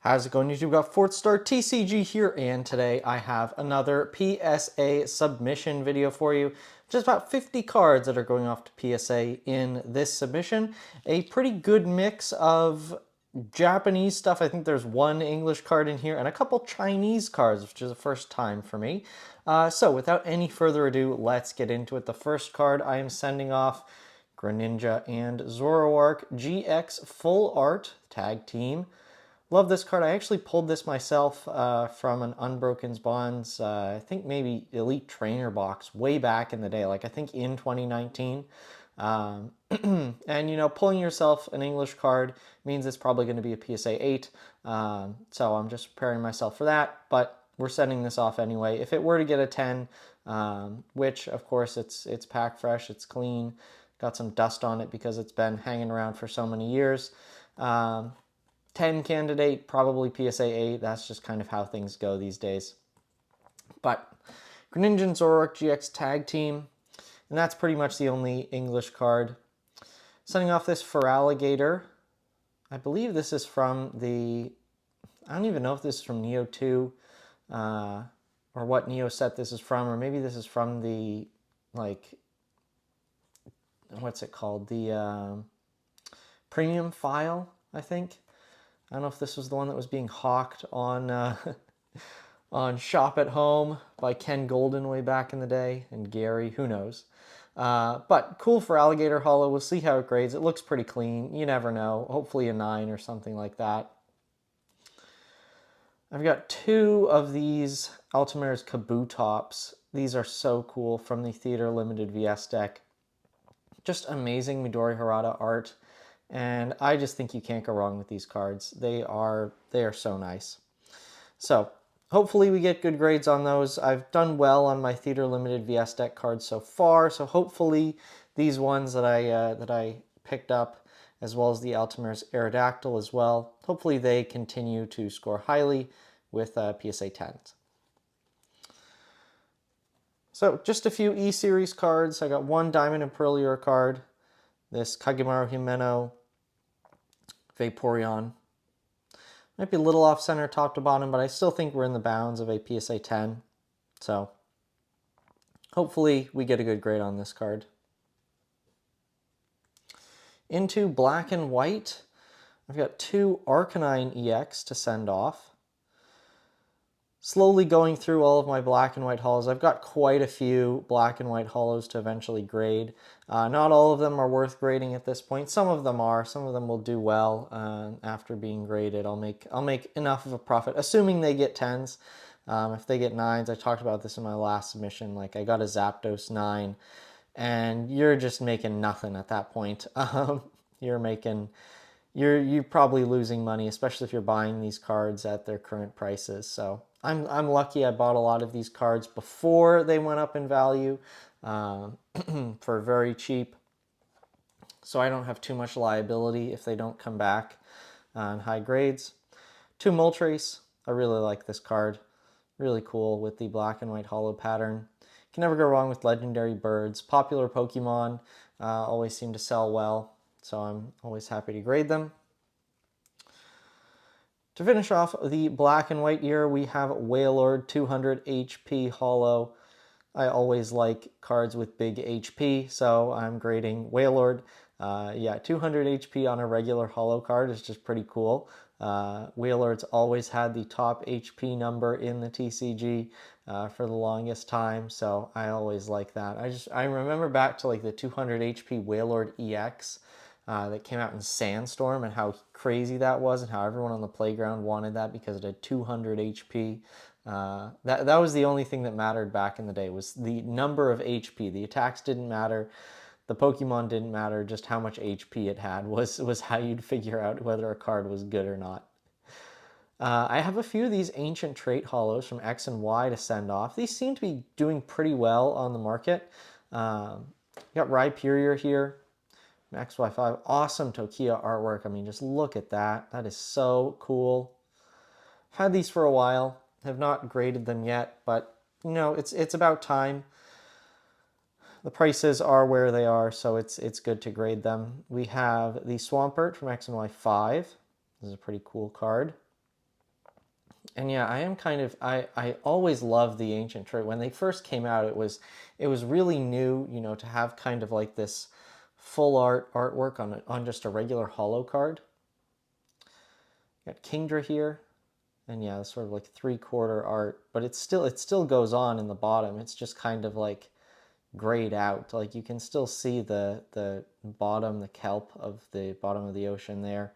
How's it going, YouTube? Got FourthStarTCG here, and today I have another PSA submission video for you. Just about 50 cards that are going off to PSA in this submission. A pretty good mix of Japanese stuff. I think there's one English card in here and a couple Chinese cards, which is the first time for me. So without any further ado, let's get into it. The first card I am sending off, Greninja and Zoroark GX Full Art Tag Team. Love this card. I actually pulled this myself from an Unbroken Bonds, I think maybe Elite Trainer box way back in the day, like I think in 2019. And, you know, pulling yourself an English card means it's probably going to be a PSA 8. So I'm just preparing myself for that, but we're sending this off anyway. If it were to get a 10, which of course it's pack fresh, it's clean, got some dust on it because it's been hanging around for so many years. 10 candidate, probably PSA 8. That's just kind of how things go these days. But Greninja and Zoroark GX Tag Team, and that's pretty much the only English card. Sending off this Feraligatr. I believe this is from the, I don't even know if this is from Neo 2, or what Neo set this is from, or maybe this is from the, like, what's it called? The premium file, I think. I don't know if this was the one that was being hawked on on Shop at Home by Ken Golden way back in the day, and Gary, who knows. But cool Feraligatr holo. We'll see how it grades. It looks pretty clean. You never know. Hopefully a 9 or something like that. I've got 2 of these Altamir's Kabutops. These are so cool from the Theater Limited VS deck. Just amazing Midori Harada art. And I just think you can't go wrong with these cards. They are so nice. So hopefully we get good grades on those. I've done well on my Theater Limited VS deck cards so far. So hopefully these ones that I picked up, as well as the Altamir's Aerodactyl as well, hopefully they continue to score highly with PSA 10s. So just a few E-Series cards. I got one Diamond and Pearl Euro card, this Kagemaru Himeno Vaporeon. Might be a little off center top to bottom, but I still think we're in the bounds of a PSA 10. So hopefully we get a good grade on this card. Into black and white, I've got 2 Arcanine EX to send off. Slowly going through all of my black and white holos. I've got quite a few black and white holos to eventually grade. Not all of them are worth grading at this point. Some of them are. Some of them will do well after being graded. I'll make enough of a profit, assuming they get 10s. If they get 9s, I talked about this in my last submission. Like, I got a Zapdos 9, and you're just making nothing at that point. You're probably losing money, especially if you're buying these cards at their current prices. So I'm lucky I bought a lot of these cards before they went up in value for very cheap. So I don't have too much liability if they don't come back on high grades. 2 Moltres. I really like this card. Really cool with the black and white holo pattern. Can never go wrong with legendary birds. Popular Pokemon always seem to sell well, so I'm always happy to grade them. To finish off the black and white year, we have Wailord 200 HP holo. I always like cards with big HP, so I'm grading Wailord. Yeah, 200 HP on a regular holo card is just pretty cool. Wailord's always had the top HP number in the TCG for the longest time, so I always like that. I remember back to like the 200 HP Wailord EX that came out in Sandstorm, and how crazy that was, and how everyone on the playground wanted that because it had 200 HP. That was the only thing that mattered back in the day, was the number of HP. The attacks didn't matter. The Pokemon didn't matter. Just how much HP it had was how you'd figure out whether a card was good or not. I have a few of these Ancient Trait holos from X and Y to send off. These seem to be doing pretty well on the market. Got Rhyperior here. XY5, awesome Tokia artwork. I mean, just look at that. That is so cool. I've had these for a while. Have not graded them yet, but you know, it's about time. The prices are where they are, so it's good to grade them. We have the Swampert from X and Y5. This is a pretty cool card. And yeah, I am kind of I always loved the ancient trait. When they first came out, it was really new, you know, to have kind of like this full artwork on just a regular holo card. Got Kingdra here, and yeah, it's sort of like 3/4 art, but it still goes on in the bottom. It's just kind of like grayed out. Like you can still see the bottom, the kelp of the bottom of the ocean there.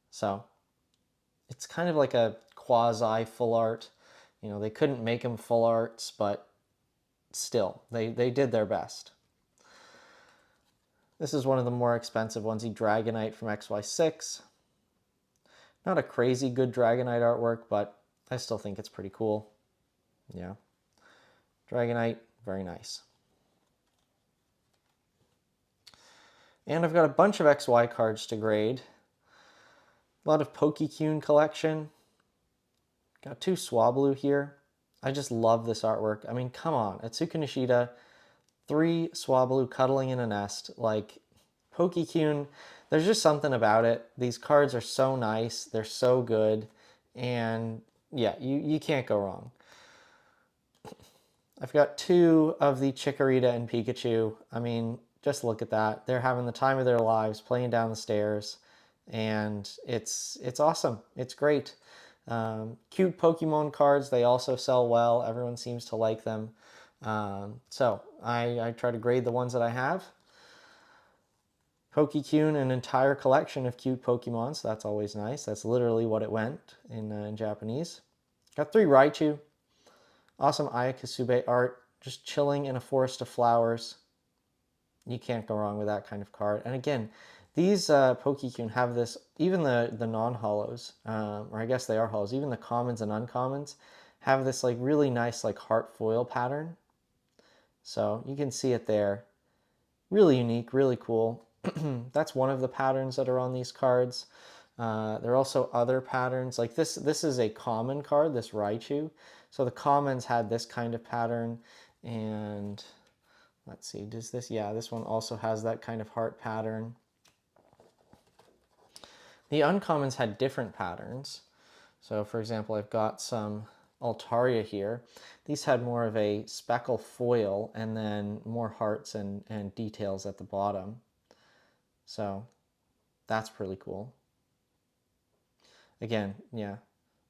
So it's kind of like a quasi full art. You know, they couldn't make them full arts, but still, they did their best. This is one of the more expensive ones, the Dragonite from XY6. Not a crazy good Dragonite artwork, but I still think it's pretty cool. Yeah. Dragonite, very nice. And I've got a bunch of XY cards to grade. A lot of Pokeune collection. Got 2 Swablu here. I just love this artwork. I mean, come on. Atsuka Nishida, 3 Swablu cuddling in a nest. Like, Pokeune, there's just something about it. These cards are so nice. They're so good. And yeah, you can't go wrong. I've got 2 of the Chikorita and Pikachu. I mean, just look at that. They're having the time of their lives playing down the stairs. And it's awesome. It's great. Cute Pokemon cards, they also sell well. Everyone seems to like them. So I try to grade the ones that I have. Pokeune, an entire collection of cute Pokemon, so that's always nice. That's literally what it went in Japanese. Got 3 Raichu. Awesome Ayakasube art, just chilling in a forest of flowers. You can't go wrong with that kind of card. And again, these Pokeune have this, even the non-holos, or I guess they are holos, even the commons and uncommons, have this like really nice like heart foil pattern. So you can see it there. Really unique, really cool. That's one of the patterns that are on these cards. There are also other patterns. Like this is a common card, this Raichu. So the commons had this kind of pattern. And let's see, does this? Yeah, this one also has that kind of heart pattern. The uncommons had different patterns. So for example, I've got some Altaria here. These had more of a speckle foil and then more hearts and details at the bottom. So that's really cool. Again, yeah,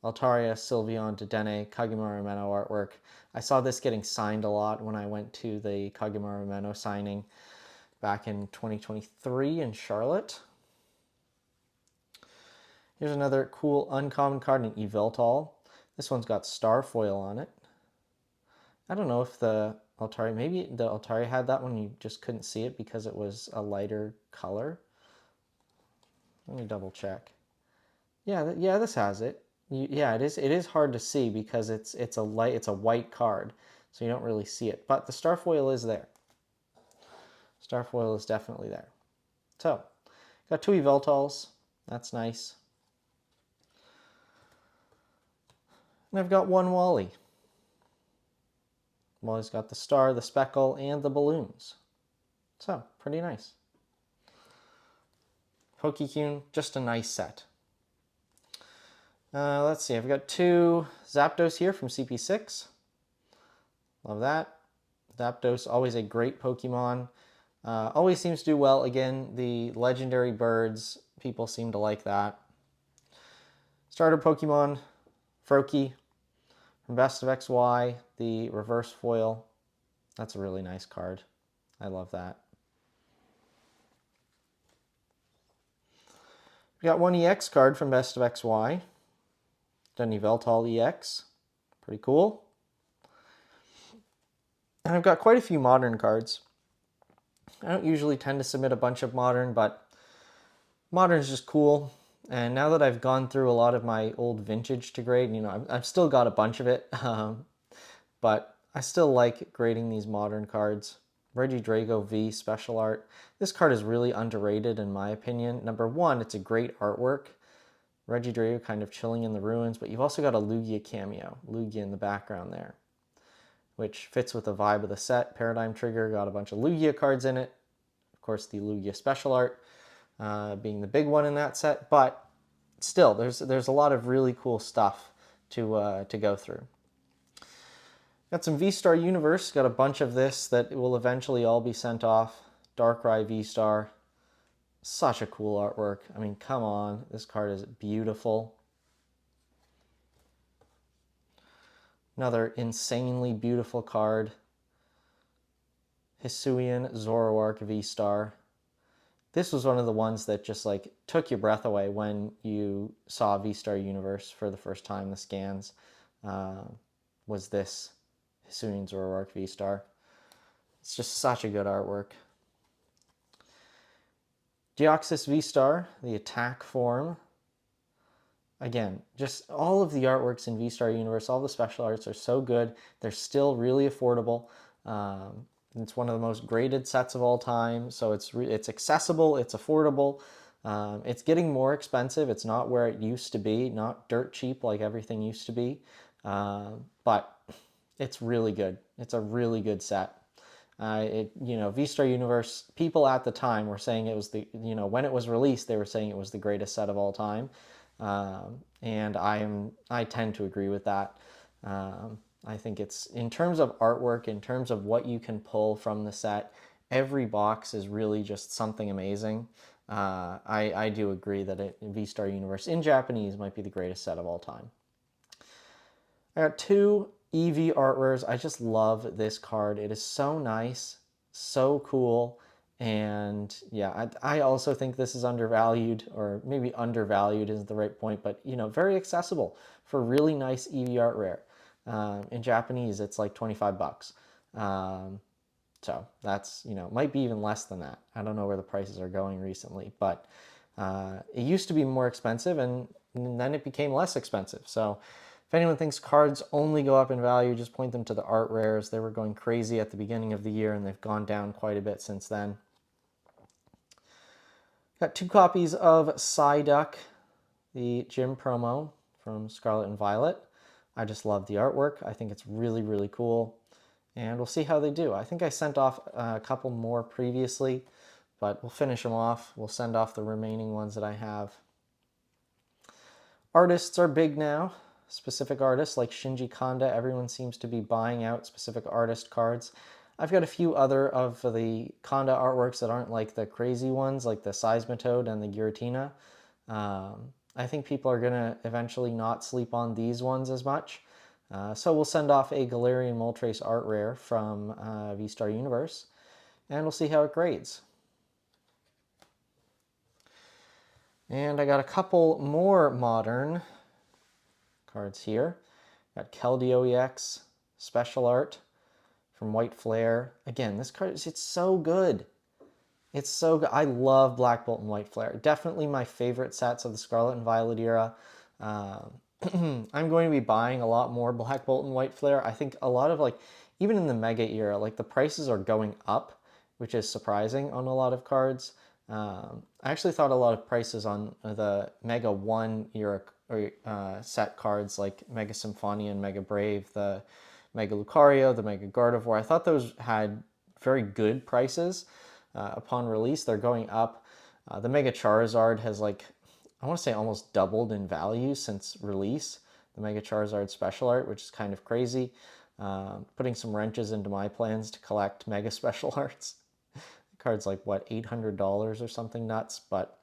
Altaria, Sylveon, Dedenne, Kagemaru Meno artwork. I saw this getting signed a lot when I went to the Kagemaru Meno signing back in 2023 in Charlotte. Here's another cool uncommon card, an Yveltal. This one's got star foil on it. I don't know if the Altaria, maybe the Altaria had that one, you just couldn't see it because it was a lighter color. Let me double check. Yeah, yeah, this has it. Yeah, it is hard to see because it's a white card, so you don't really see it. But the star foil is there. Star foil is definitely there. So, got 2 Yveltals. That's nice. And I've got 1 Wally. Wally's got the star, the speckle, and the balloons. So, pretty nice. Pokeune, just a nice set. Let's see, I've got 2 Zapdos here from CP6. Love that. Zapdos, always a great Pokemon. Always seems to do well. Again, the legendary birds, people seem to like that. Starter Pokemon, Froakie from Best of XY, the reverse foil. That's a really nice card. I love that. We got 1 EX card from Best of XY. Done Yveltal EX. Pretty cool. And I've got quite a few modern cards. I don't usually tend to submit a bunch of modern, but modern is just cool. And now that I've gone through a lot of my old vintage to grade, you know, I've still got a bunch of it, but I still like grading these modern cards. Regidrago V special art. This card is really underrated in my opinion. Number 1, it's a great artwork. Regidrago kind of chilling in the ruins, but you've also got a Lugia cameo, Lugia in the background there, which fits with the vibe of the set. Paradigm Trigger got a bunch of Lugia cards in it. Of course, the Lugia special art being the big one in that set, but still, there's a lot of really cool stuff to go through. Got some Vstar Universe, got a bunch of this that will eventually all be sent off. Darkrai Vstar, such a cool artwork. I mean, come on, this card is beautiful. Another insanely beautiful card. Hisuian Zoroark Vstar. This was one of the ones that just like took your breath away when you saw Vstar Universe for the first time. The scans was this Hisuian Zoroark Vstar. It's just such a good artwork. Deoxys Vstar, the attack form. Again, just all of the artworks in Vstar Universe, all the special arts are so good. They're still really affordable. It's one of the most graded sets of all time, so it's accessible, it's affordable. It's getting more expensive. It's not where it used to be, not dirt cheap like everything used to be, but it's really good. It's a really good set. Vstar Universe, people at the time were saying it was when it was released, they were saying it was the greatest set of all time. And I tend to agree with that. I think it's, in terms of artwork, in terms of what you can pull from the set, every box is really just something amazing. I do agree that Vstar Universe in Japanese might be the greatest set of all time. I got two EV art rares. I just love this card. It is so nice, so cool, and yeah, I also think this is undervalued, or maybe undervalued isn't the right point, but very accessible for a really nice EV art rare. In Japanese, it's like 25 bucks. So that's, might be even less than that. I don't know where the prices are going recently, but it used to be more expensive, and then it became less expensive. So if anyone thinks cards only go up in value, just point them to the art rares. They were going crazy at the beginning of the year, and they've gone down quite a bit since then. Got two copies of Psyduck, the gym promo from Scarlet and Violet. I just love the artwork. I think it's really, really cool. And we'll see how they do. I think I sent off a couple more previously, but we'll finish them off. We'll send off the remaining ones that I have. Artists are big now. Specific artists like Shinji Kanda. Everyone seems to be buying out specific artist cards. I've got a few other of the Kanda artworks that aren't like the crazy ones, like the Seismitoad and the Giratina. I think people are going to eventually not sleep on these ones as much. So we'll send off a Galarian Moltres art rare from Vstar Universe, and we'll see how it grades. And I got a couple more modern cards here. Got Keldeo EX Special Art from White Flare. Again, this card, it's so good. It's so good. I love Black Bolt and White Flare. Definitely my favorite sets of the Scarlet and Violet era. I'm going to be buying a lot more Black Bolt and White Flare. I think a lot of even in the Mega era, the prices are going up, which is surprising on a lot of cards. I actually thought a lot of prices on the Mega 1 era set cards like Mega Symphonia and Mega Brave, the Mega Lucario, the Mega Gardevoir, I thought those had very good prices upon release. They're going up. The Mega Charizard has I want to say almost doubled in value since release. The Mega Charizard Special Art, which is kind of crazy. Putting some wrenches into my plans to collect Mega Special Arts. The card's like, what, $800 or something nuts, but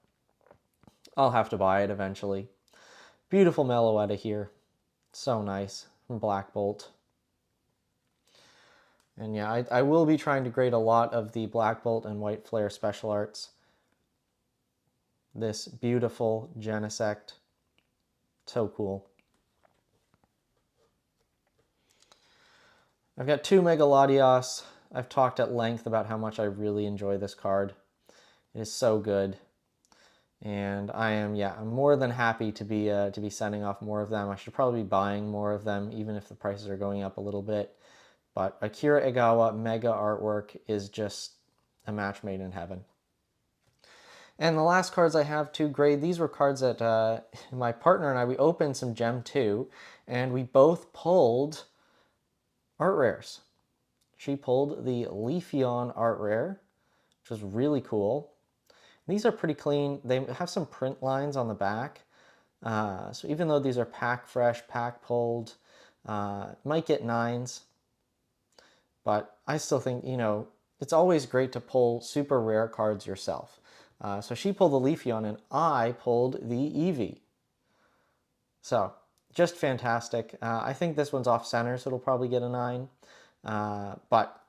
I'll have to buy it eventually. Beautiful Meloetta here. So nice. From Black Bolt. And yeah, I will be trying to grade a lot of the Black Bolt and White Flare Special Arts. This beautiful Genesect. So cool. I've got two Mega Latios. I've talked at length about how much I really enjoy this card. It is so good. And I'm more than happy to be sending off more of them. I should probably be buying more of them, even if the prices are going up a little bit. But Akira Egawa Mega artwork is just a match made in heaven. And the last cards I have to grade, these were cards that my partner and I, we opened some Gem 2, and we both pulled art rares. She pulled the Leafeon art rare, which was really cool. These are pretty clean. They have some print lines on the back, So even though these are pack fresh, pack pulled, might get 9s, but I still think, you know, it's always great to pull super rare cards yourself. So she pulled the Leafeon and I pulled the Eevee. So just fantastic. I think this one's off center, so it'll probably get a 9. But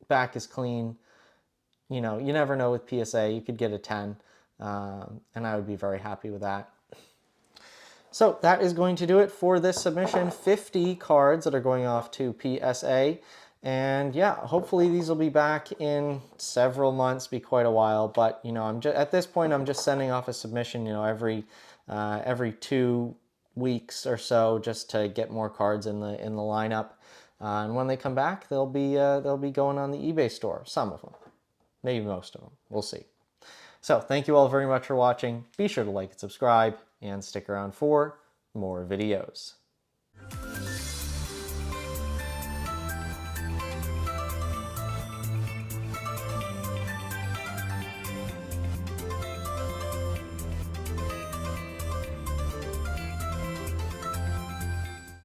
back is clean. You know, you never know with PSA. You could get a 10, and I would be very happy with that. So that is going to do it for this submission. 50 cards that are going off to PSA. And yeah, hopefully these will be back in several months, be quite a while. But you know, I'm just at this point, I'm just sending off a submission, you know, every 2 weeks or so, just to get more cards in the lineup. And when they come back, they'll be going on the eBay store. Some of them, maybe most of them. We'll see. So thank you all very much for watching. Be sure to like and subscribe and stick around for more videos.